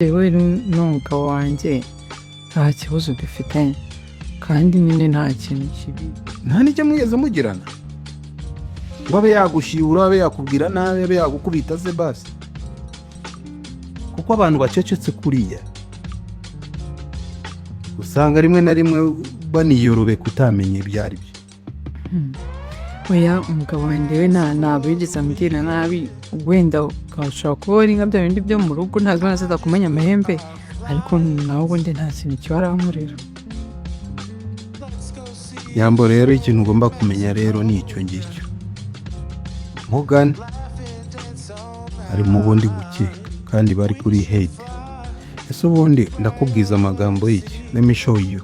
Jewe n'umugabo wanjye nta kibazo dufitanye kandi nyine nta kintu kibi, nta n'icyo mwigeze mugirana ngo abe yagushiyura, abe yakubwira nabi, abe yagukubita ze basi? Kuko abantu bacecetse kuriya usanga rimwe na rimwe baniyorobe kutamenye ibyo ari byo. oya umugabo wanjye we ntabwo yigeze ambwira nabi, wenda ukashobora kuba ari nka bya bindi byo mu rugo ntazi nasaza kumenya amahembe, ariko nawe ubundi nta kintu kibarankorera. Nyambo rero ikintu ugomba kumenya rero ni icyo ngicyo. Morgan ari mu bundi gukeka kandi bari kuri head. Ese ubundi ndakubwiza amagambo y'iki? Let me show you.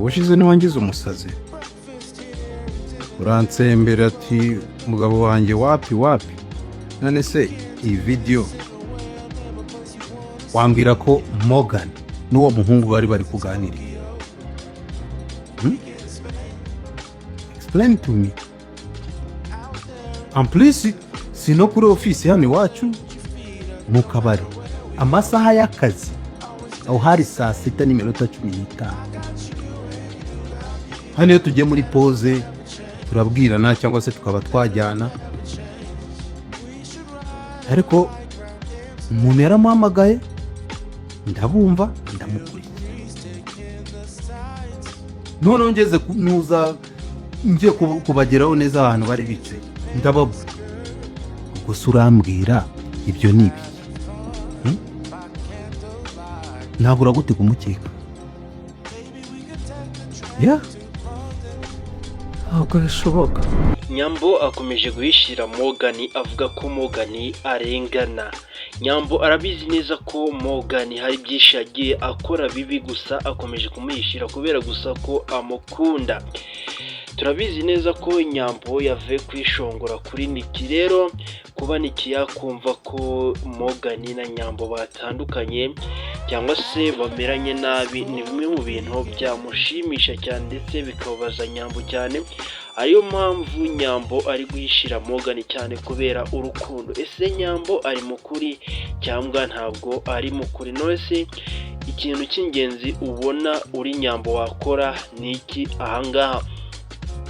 Ubushize ntiwangize umusazi, uransembera ati mugabo wanjye wapi. None se iyi video wambwira ko Morgan n'uwo muhungu bari kuganirira? Explain to me. And please, sino kuri ofisi hano iwacu mu kabari amasaha y'akazi aho hari 6:15. Hano iyo tugiye muri pause turabwirana cyangwa se tukaba twajyana, ariko umuntu yaramuhamagaye ndabumva ndamukurikiye. None ngeze kunuza ngiye kubageraho neza abantu bari bicaye ndababura. Gusa urambwira ibyo nibi ntabura gute kumukeka? Ntabwo bishoboka. Nyambo akomeje guhishira Morgan, avuga ko Morgan arengana. Nyambo arabizi neza ko Morgan hari byinshi yagiye akora bibi, gusa akomeje kumuhishira kubera gusa ko amukunda. Turabizi neza ko Nyambo yavuye kwishongora kuri Nicky. Rero kuba Nicky yakumva ko Morgan na Nyambo batandukanye cyangwa se bameranye nabi ni bimwe mu bintu byamushimisha cyane ndetse bikababaza Nyambo cyane. Ariyo mpamvu Nyambo ari guhishira Morgan cyane kubera urukundo. Ese Nyambo ari mukuri cyangwa ntabwo ari mukuri? Nose ikintu cy'ingenzi ubona uri Nyambo wakora ni iki ahangaha?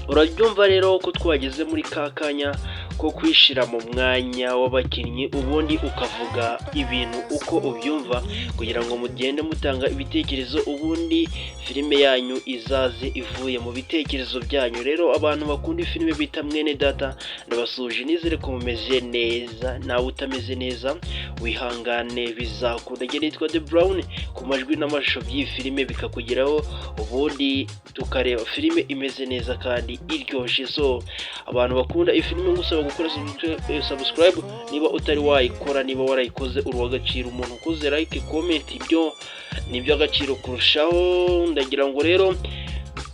Urabyumva rero ko twageze muri kakanya ko kwishira mu mwanya w'abakinnyi, ubundi ukavuga ibintu uko ubyumva kugira ngo mugende mutanga ibitekerezo, ubundi filime yanyu izaze ivuye mu bitekerezo byanyu. Rero abantu bakunda filime bita Mwene Data ndabasuje, nizere ko mumeze neza. Nawe utameze neza wihangane bizakunda. Nge nitwa The Brown, ku majwi n'amashusho by'iyi filime bikakugeraho, ubundi tukareba filime imeze neza kandi iryoshye. So abantu bakunda iyi filime ngusaba gukora subscribe niba utari wayikora, niba warayikoze uri w'agaciro. Umuntu ukoze like comment ibyo nibyo agaciro kurushaho. Ndagira ngo rero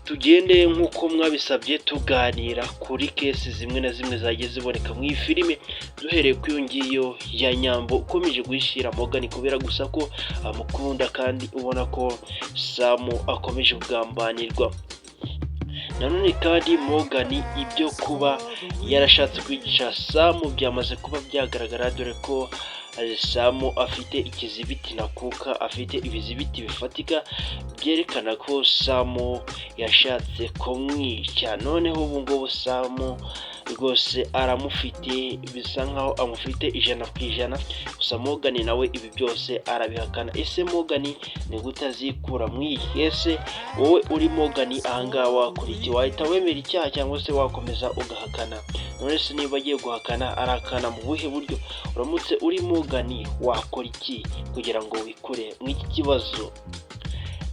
tugende nk'uko mwabisabye tuganira kuri kesi zimwe na zimwe zagiye ziboneka mu iyi filime, duhereye ku iyo ngiyo ya Nyambo ukomeje guhishira Morgan kubera gusa ko amukunda kandi ubona ko Sam akomeje kugambanirwa. Nanone kandi Morgan ibyo kuba yarashatse kwigisha Sam byamaze kuba byagaragara, dore ko Sam afite ikizibiti nakuka, afite ibizibiti bifatika byerekana ko Sam yashatse kumwica. Noneho ubu ngubu Sam rwose aramufite, bisa nkaho amufite 100%, gusa Morgan nawe ibi byose arabihakana. Ese Morgan ni gutazikura mwiyi? Ese wowe uri Morgan ahangaha wakora iki? Wahita wemera icyaha cyangwa se wakomeza ugahakana? None se niba agiye guhakana arakana mu buhe buryo? Uramutse uri Morgan wakora iki kugira ngo wikure mw'iki kibazo?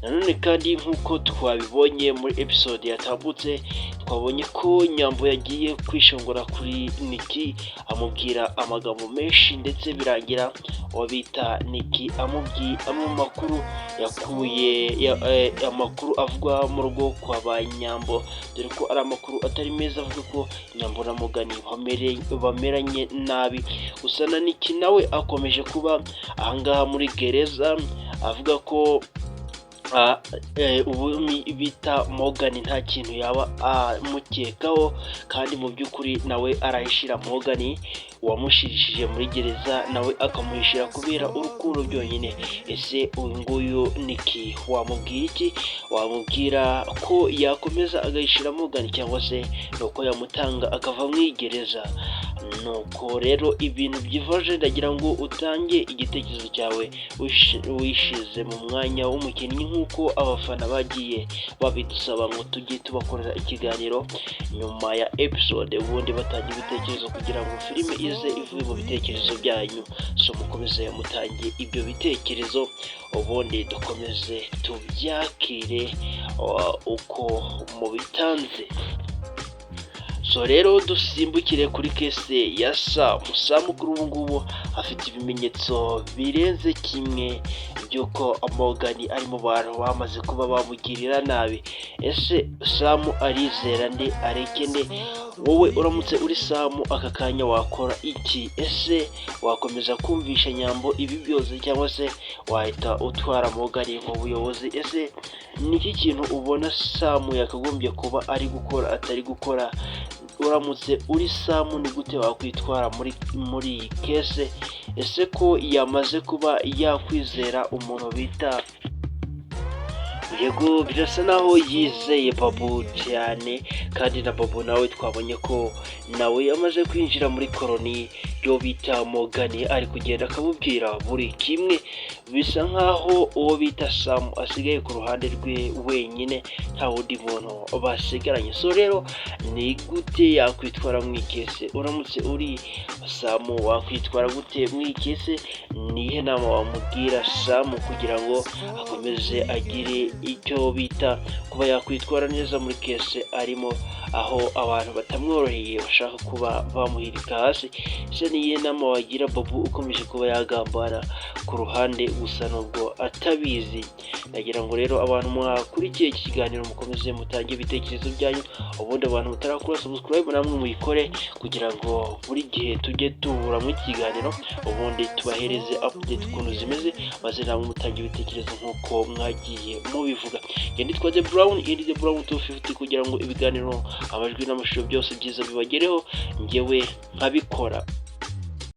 Nanone kandi nk'uko twabibonye muri episode yatambutse, twabonye ko Nyambo yagiye kwishongora kuri Nicky, amubwira amagambo menshi ndetse birangira wabita Nicky amwe makuru yakuye amakuru avuga mu rugo kwa ba Nyambo, dore ko ari amakuru atari meza, avuga ko Nyambo na Morgan bameranye nabi. Gusa na Nicky nawe akomeje kuba ahangaha muri gereza, avuga ko ubu bita Morgan nta kintu yaba amukekaho, kandi mu by'ukuri nawe arahishira Morgan uwamushirishije muri gereza nawe akamuhishira kubera urukundo byonyine. Ese uyu nguyu niki wamubwira iki? Wamubwira ko yakomeza agahishira Morgan cyangwa se nuko yamutanga akava mu igereza? Nuko rero ibintu byivaje ndagira ngo utange igitekerezo cyawe wishize mu mwanya w'umukinnyi nk'uko abafana bagiye babidusaba ngo tujye tubakorera ikiganiro nyuma ya episode, ubundi batanga ibitekerezo kugira ngo filime ize ivuye mu bitekerezo byanyu. So mukomeze mutange ibyo bitekerezo ubundi dukomeze tubyakire uko mubitanze. So rero dusimbukire kuri kese ya Samu kuri ubu ngubu afite ibimenyetso birenze kimwe by'uko Morgan ari mu bantu bamaze kuba bamugirira nabi. Ese Samu arizera nde? Areke nde? Wowe uramutse uri Samu aka kanya wakora iki? Ese wakomeza kumvisha Nyambo ibi byose cyangwa se wahita utwara Morgan mu buyobozi? Ese niki kintu ubona Samu yakagombye kuba ari gukora atari gukora? Uramutse uri Samu ni gute wakwitwara muri iyi kese? Ese ko yamaze kuba yakwizera umuntu bita yego, birasa naho yizeye Babu cyane, kandi na Babu nawe twabonye ko nawe yamaze kwinjira muri koloni yo bita Morgan, ari kugenda akamubwira buri kimwe. Bisa nkaho uwo bita Samu asigaye ku ruhande rwe wenyine, nta wundi muntu basigaranye. So rero ni gute yakwitwara mu ikese? Uramutse uri Samu wakwitwara gute mu ikese? Nihe nama wamubwira Samu kugira ngo akomeze agire icyo bita kuba yakwitwara neza muri kese arimo, aho abantu batamworoheye bashaka kuba bamuhirika hasi? Ese niye nama wagira Babu ukomeje kuba yagambara ku ruhande gusa nubwo atabizi? Nagira ngo rero abantu mwakurikiye iki kiganiro mukomeze mutange ibitekerezo byanyu, ubundi abantu mutarakora subscribe namwe muyikore kugira ngo buri gihe tujye tubura mu kiganiro, ubundi tubahereze update ukuntu zimeze, maze namwe mutange ibitekerezo nk'uko mwagiye mubivuga. Nitwa The Brown, The Brown 250, kugira ngo ibiganiro amajwi n'amashusho byose byiza bibagereho njyewe nkabikora.